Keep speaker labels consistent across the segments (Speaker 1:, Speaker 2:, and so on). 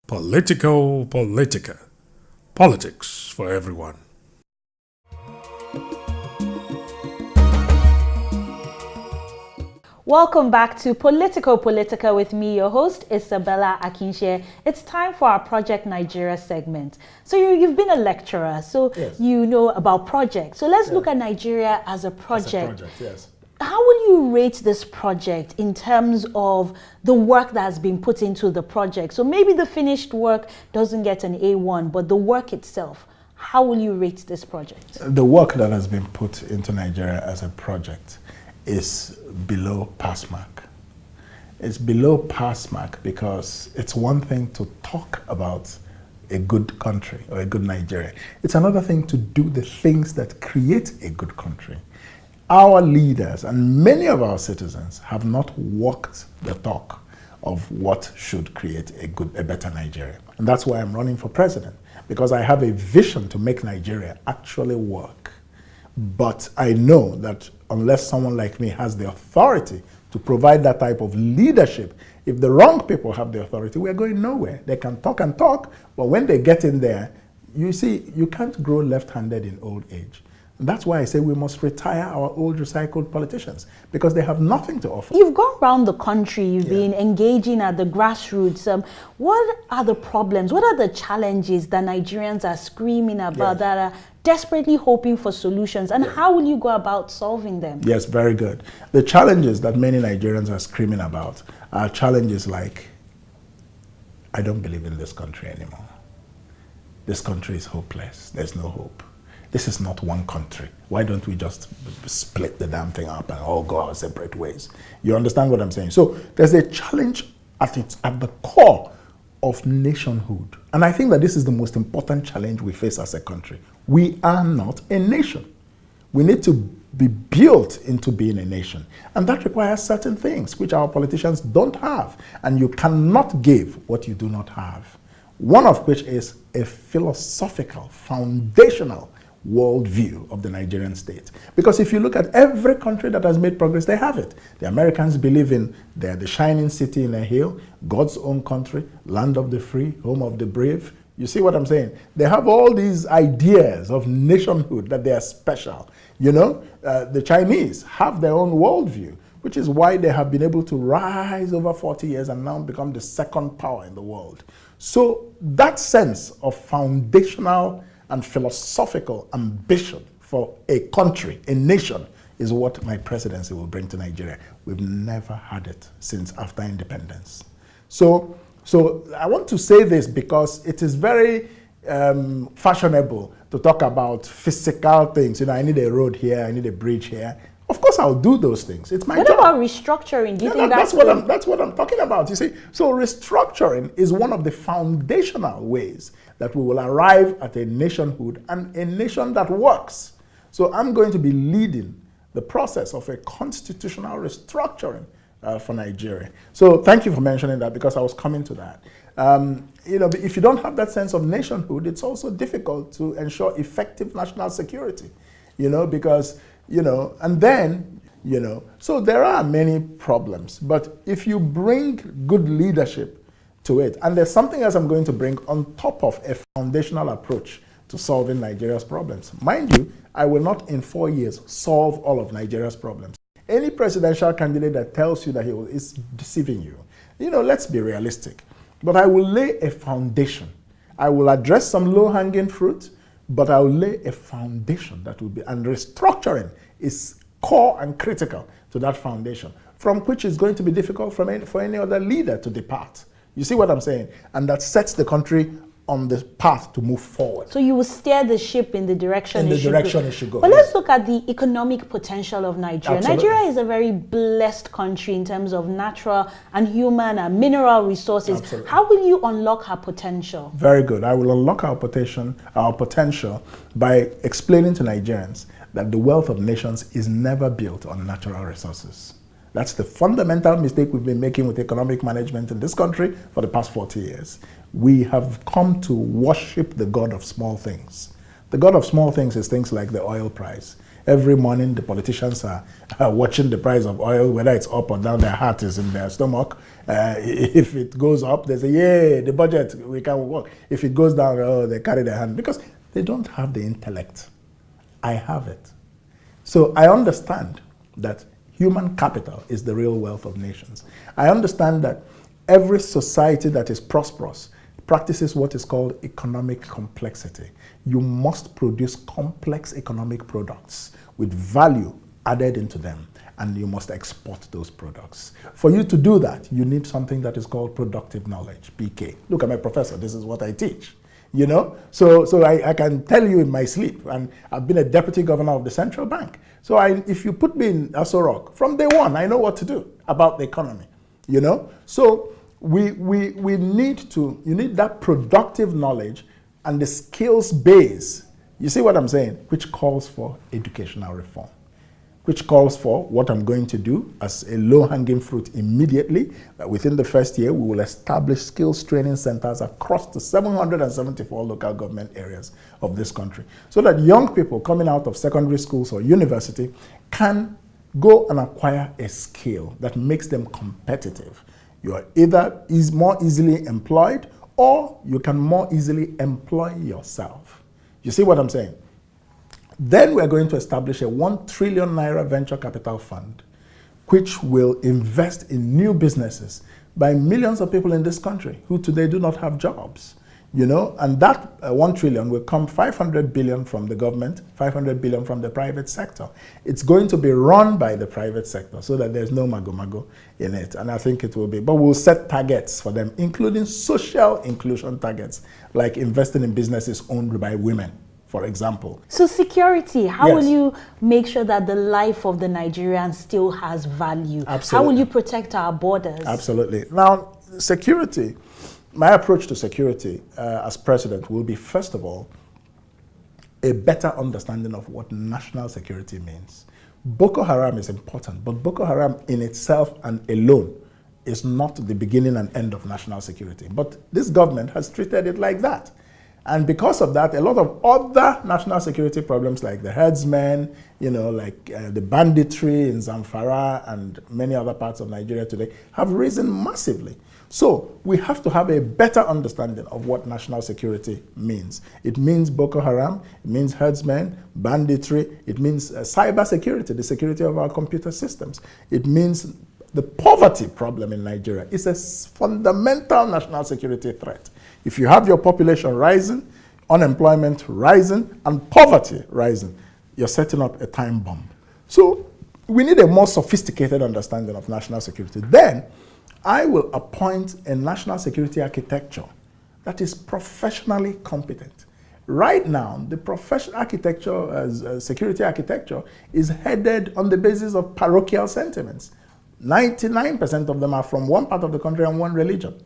Speaker 1: Politico Politica. Politics for everyone.
Speaker 2: Welcome back to Politico Politica with me, your host, Isabella Akinseye. It's time for our Project Nigeria segment. So you've been a lecturer, so yes, you know about projects. So let's look at Nigeria as a project.
Speaker 3: As a project, yes.
Speaker 2: How will you rate this project in terms of the work that has been put into the project? So maybe the finished work doesn't get an A1, but the work itself, how will you rate this project?
Speaker 3: The work that has been put into Nigeria as a project is below pass mark. It's below pass mark because it's one thing to talk about a good country or a good Nigeria. It's another thing to do the things that create a good country. Our leaders and many of our citizens have not walked the talk of what should create a better Nigeria. And that's why I'm running for president, because I have a vision to make Nigeria actually work. But I know that unless someone like me has the authority to provide that type of leadership, if the wrong people have the authority, we're going nowhere. They can talk and talk, but when they get in there, you see, you can't grow left-handed in old age. And that's why I say we must retire our old recycled politicians, because they have nothing to offer.
Speaker 2: You've gone around the country, you've been engaging at the grassroots. What are the problems? What are the challenges that Nigerians are screaming about, that are desperately hoping for solutions? And how will you go about solving them?
Speaker 3: Yes, very good. The challenges that many Nigerians are screaming about are challenges like, I don't believe in this country anymore. This country is hopeless. There's no hope. This is not one country. Why don't we just split the damn thing up and all go our separate ways? You understand what I'm saying? So there's a challenge at the core of nationhood. And I think that this is the most important challenge we face as a country. We are not a nation. We need to be built into being a nation. And that requires certain things which our politicians don't have. And you cannot give what you do not have. One of which is a philosophical, foundational worldview of the Nigerian state. Because if you look at every country that has made progress, they have it. The Americans believe in the shining city in a hill, God's own country, land of the free, home of the brave. You see what I'm saying? They have all these ideas of nationhood, that they are special. You know, the Chinese have their own worldview, which is why they have been able to rise over 40 years and now become the second power in the world. So that sense of foundational and philosophical ambition for a country, a nation, is what my presidency will bring to Nigeria. We've never had it since after independence. So I want to say this because it is very fashionable to talk about physical things. You know, I need a road here, I need a bridge here. Of course, I'll do those things. It's my job.
Speaker 2: What about restructuring? Do you think
Speaker 3: that's what I'm talking about? You see, so restructuring is one of the foundational ways that we will arrive at a nationhood and a nation that works. So I'm going to be leading the process of a constitutional restructuring for Nigeria. So thank you for mentioning that, because I was coming to that. You know, if you don't have that sense of nationhood, it's also difficult to ensure effective national security. You know, because and then, so there are many problems. But if you bring good leadership to it, and there's something else I'm going to bring on top of a foundational approach to solving Nigeria's problems. Mind you, I will not in 4 years solve all of Nigeria's problems. Any presidential candidate that tells you that he is deceiving you. Let's be realistic. But I will lay a foundation. I will address some low-hanging fruit, but I'll lay a foundation that will be, and restructuring is core and critical to that foundation, from which is going to be difficult for any other leader to depart. You see what I'm saying? And that sets the country on the path to move forward.
Speaker 2: So you will steer the ship in the direction
Speaker 3: it should go.
Speaker 2: But let's look at the economic potential of Nigeria.
Speaker 3: Absolutely.
Speaker 2: Nigeria is a very blessed country in terms of natural and human and mineral resources.
Speaker 3: Absolutely.
Speaker 2: How will you unlock our potential?
Speaker 3: Very good. I will unlock our potential by explaining to Nigerians that the wealth of nations is never built on natural resources. That's the fundamental mistake we've been making with economic management in this country for the past 40 years. We have come to worship the God of small things. The God of small things is things like the oil price. Every morning, the politicians are watching the price of oil, whether it's up or down. Their heart is in their stomach. If it goes up, they say, "Yay, the budget, we can work." If it goes down, oh, they carry their hand because they don't have the intellect. I have it. So I understand that human capital is the real wealth of nations. I understand that every society that is prosperous practices what is called economic complexity. You must produce complex economic products with value added into them, and you must export those products. For you to do that, you need something that is called productive knowledge, PK. Look, I'm a professor, this is what I teach. You know, so I can tell you in my sleep, and I've been a deputy governor of the central bank. So if you put me in Aso Rock, from day one, I know what to do about the economy, you know. So we need you need that productive knowledge and the skills base, you see what I'm saying, which calls for educational reform, which calls for what I'm going to do as a low-hanging fruit immediately. Within the first year, we will establish skills training centers across the 774 local government areas of this country, so that young people coming out of secondary schools or university can go and acquire a skill that makes them competitive. You are either more easily employed, or you can more easily employ yourself. You see what I'm saying? Then we're going to establish a 1 trillion naira venture capital fund, which will invest in new businesses by millions of people in this country who today do not have jobs. You know, and that 1 trillion will come 500 billion from the government, 500 billion from the private sector. It's going to be run by the private sector so that there's no mago-mago in it. And I think it will be, but we'll set targets for them, including social inclusion targets, like investing in businesses owned by women, for example.
Speaker 2: So security, how will you make sure that the life of the Nigerians still has value?
Speaker 3: Absolutely.
Speaker 2: How will you protect our borders?
Speaker 3: Absolutely. Now, security, my approach to security as president will be, first of all, a better understanding of what national security means. Boko Haram is important, but Boko Haram in itself and alone is not the beginning and end of national security. But this government has treated it like that. And because of that, a lot of other national security problems like the herdsmen, you know, like the banditry in Zamfara and many other parts of Nigeria today have risen massively. So we have to have a better understanding of what national security means. It means Boko Haram, it means herdsmen, banditry, it means cyber security, the security of our computer systems. It means the poverty problem in Nigeria is a fundamental national security threat. If you have your population rising, unemployment rising, and poverty rising, you're setting up a time bomb. So we need a more sophisticated understanding of national security. Then I will appoint a national security architecture that is professionally competent. Right now, the professional architecture, security architecture, is headed on the basis of parochial sentiments. 99% of them are from one part of the country and one religion.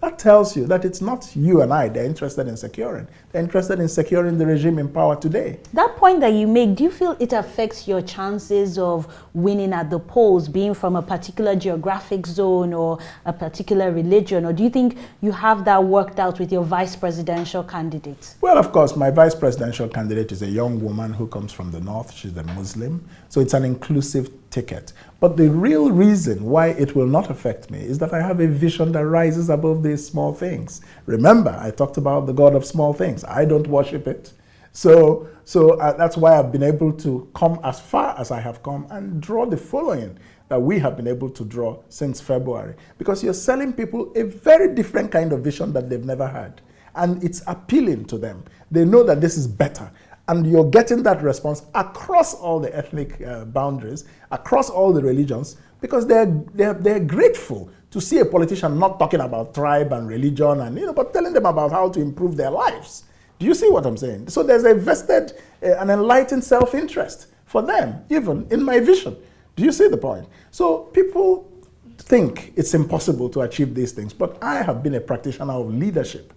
Speaker 3: That tells you that it's not you and I they're interested in securing. They're interested in securing the regime in power today.
Speaker 2: That point that you make, do you feel it affects your chances of winning at the polls, being from a particular geographic zone or a particular religion? Or do you think you have that worked out with your vice presidential candidate?
Speaker 3: Well, of course, my vice presidential candidate is a young woman who comes from the north. She's a Muslim. So it's an inclusive ticket. But the real reason why it will not affect me is that I have a vision that rises above these small things. Remember, I talked about the God of small things. I don't worship it. So that's why I've been able to come as far as I have come and draw the following that we have been able to draw since February. Because you're selling people a very different kind of vision that they've never had. And it's appealing to them. They know that this is better. And you're getting that response across all the ethnic boundaries, across all the religions, because they're grateful to see a politician not talking about tribe and religion, and but telling them about how to improve their lives. Do you see what I'm saying? So there's a vested, an enlightened self-interest for them, even in my vision. Do you see the point? So people think it's impossible to achieve these things, but I have been a practitioner of leadership,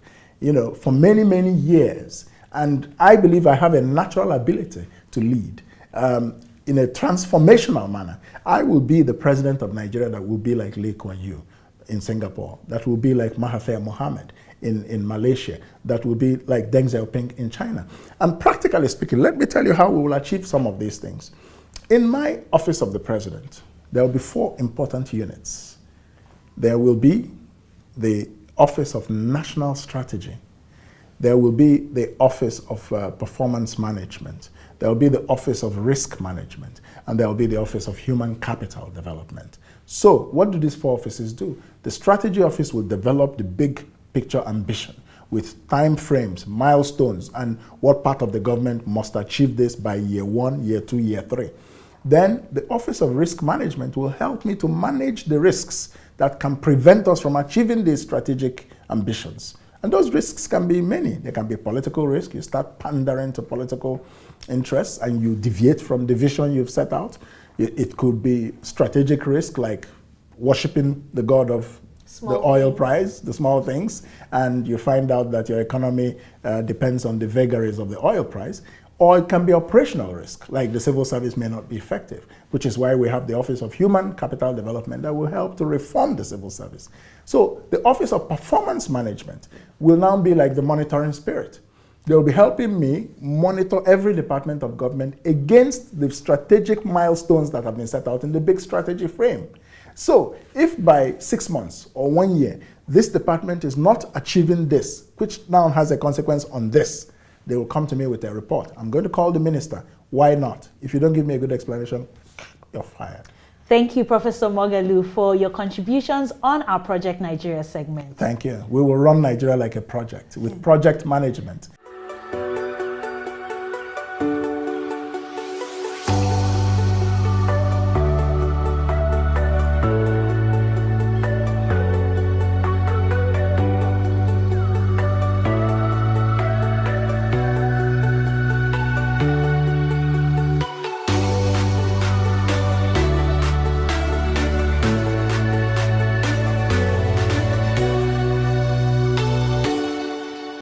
Speaker 3: for many, many years. And I believe I have a natural ability to lead in a transformational manner. I will be the president of Nigeria that will be like Lee Kuan Yew in Singapore, that will be like Mahathir Mohamad in Malaysia, that will be like Deng Xiaoping in China. And practically speaking, let me tell you how we will achieve some of these things. In my office of the president, there will be 4 important units. There will be the Office of National Strategy. There will be the Office of Performance Management. There will be the Office of Risk Management. And there will be the Office of Human Capital Development. So what do these 4 offices do? The Strategy Office will develop the big picture ambition with time frames, milestones, and what part of the government must achieve this by year 1, year 2, year 3. Then the Office of Risk Management will help me to manage the risks that can prevent us from achieving these strategic ambitions. And those risks can be many. There can be political risk. You start pandering to political interests and you deviate from the vision you've set out. It could be strategic risk, like worshiping the god of the oil price, the small things, and you find out that your economy depends on the vagaries of the oil price. Or it can be operational risk, like the civil service may not be effective, which is why we have the Office of Human Capital Development that will help to reform the civil service. So the Office of Performance Management will now be like the monitoring spirit. They will be helping me monitor every department of government against the strategic milestones that have been set out in the big strategy frame. So if by 6 months or 1 year, this department is not achieving this, which now has a consequence on this, they will come to me with a report. I'm going to call the minister. Why not? If you don't give me a good explanation, you're fired.
Speaker 2: Thank you, Professor Moghalu, for your contributions on our Project Nigeria segment.
Speaker 3: Thank you. We will run Nigeria like a project with project management.